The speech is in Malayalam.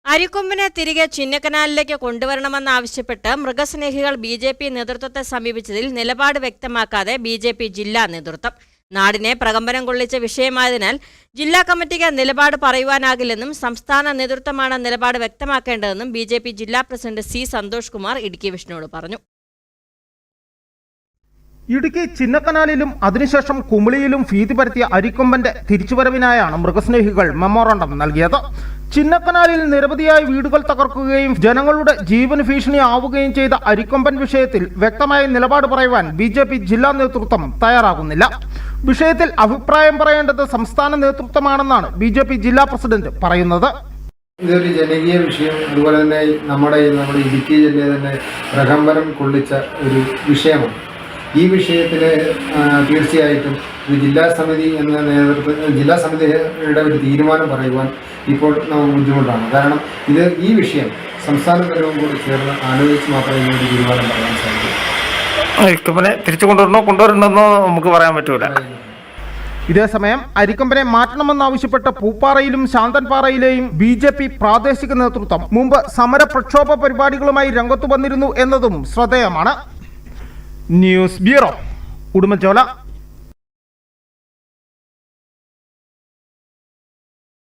അരിക്കൊമ്പിനെ തിരികെ ചിന്നക്കനാലിലേക്ക് കൊണ്ടുവരണമെന്നാവശ്യപ്പെട്ട് മൃഗസ്നേഹികൾ ബി.ജെ.പി. നേതൃത്വത്തെ സമീപിച്ചതിൽ നിലപാട് വ്യക്തമാക്കാതെ ബി.ജെ.പി. ജില്ലാ നേതൃത്വം. നാടിനെ പ്രകമ്പനം കൊള്ളിച്ച വിഷയമായതിനാൽ ജില്ലാ കമ്മിറ്റിക്ക് നിലപാട് പറയുവാനാകില്ലെന്നും സംസ്ഥാന നേതൃത്വമാണ് നിലപാട് വ്യക്തമാക്കേണ്ടതെന്നും ബി.ജെ.പി. ജില്ലാ പ്രസിഡന്റ് സി. സന്തോഷ് കുമാർ ഇടുക്കി വിഷ്ണുവോട് പറഞ്ഞു. ഇടുക്കി ചിന്നക്കനാലിലും അതിനുശേഷം കുമിളിയിലും ഭീതി പരത്തിയ അരിക്കൊമ്പന്റെ തിരിച്ചുവരവിനായാണ് മൃഗസ്നേഹികൾ മെമ്മോറാണ്ടം നൽകിയത്. ചിന്നക്കനാലിൽ നിരവധിയായി വീടുകൾ തകർക്കുകയും ജനങ്ങളുടെ ജീവന് ഭീഷണിയാവുകയും ചെയ്ത അരിക്കൊമ്പൻ വിഷയത്തിൽ വ്യക്തമായ നിലപാട് പറയുവാൻ ബി.ജെ.പി. ജില്ലാ നേതൃത്വം തയ്യാറാകുന്നില്ല. വിഷയത്തിൽ അഭിപ്രായം പറയേണ്ടത് സംസ്ഥാന നേതൃത്വമാണെന്നാണ് ബി.ജെ.പി. ജില്ലാ പ്രസിഡന്റ് പറയുന്നത്. ഇതൊരു ജനകീയ വിഷയം, അതുപോലെ തന്നെ നമ്മുടെ ഇടുക്കി ജില്ലയിൽ തന്നെ പ്രകമ്പനം കൊള്ളിച്ച ഒരു വിഷയമാണ്. ഈ വിഷയത്തിൽ തീർച്ചയായിട്ടും ഒരു ജില്ലാ സമിതിയുടെ ഒരു തീരുമാനം പറയുവാൻ ഇപ്പോൾ നമുക്ക് ബുദ്ധിമുട്ടാണ്. കാരണം ഈ വിഷയം സംസ്ഥാന തലവും കൂടി ചേർന്ന് ആലോചിച്ച് മാത്രമേ ഇതിനൊരു തീരുമാനം പറയാൻ സാധിക്കൂ. തിരിച്ചു കൊണ്ടുവരണമെന്നോ നമുക്ക് പറയാൻ പറ്റൂല. ഇതേസമയം അരിക്കൊമ്പനെ മാറ്റണമെന്നാവശ്യപ്പെട്ട് പൂപ്പാറയിലും ശാന്തൻപാറയിലെയും ബി.ജെ.പി. പ്രാദേശിക നേതൃത്വം മുമ്പ് സമര പ്രക്ഷോഭ പരിപാടികളുമായി രംഗത്തു വന്നിരുന്നു എന്നതും ശ്രദ്ധേയമാണ്. News bureau, Udumbanchola.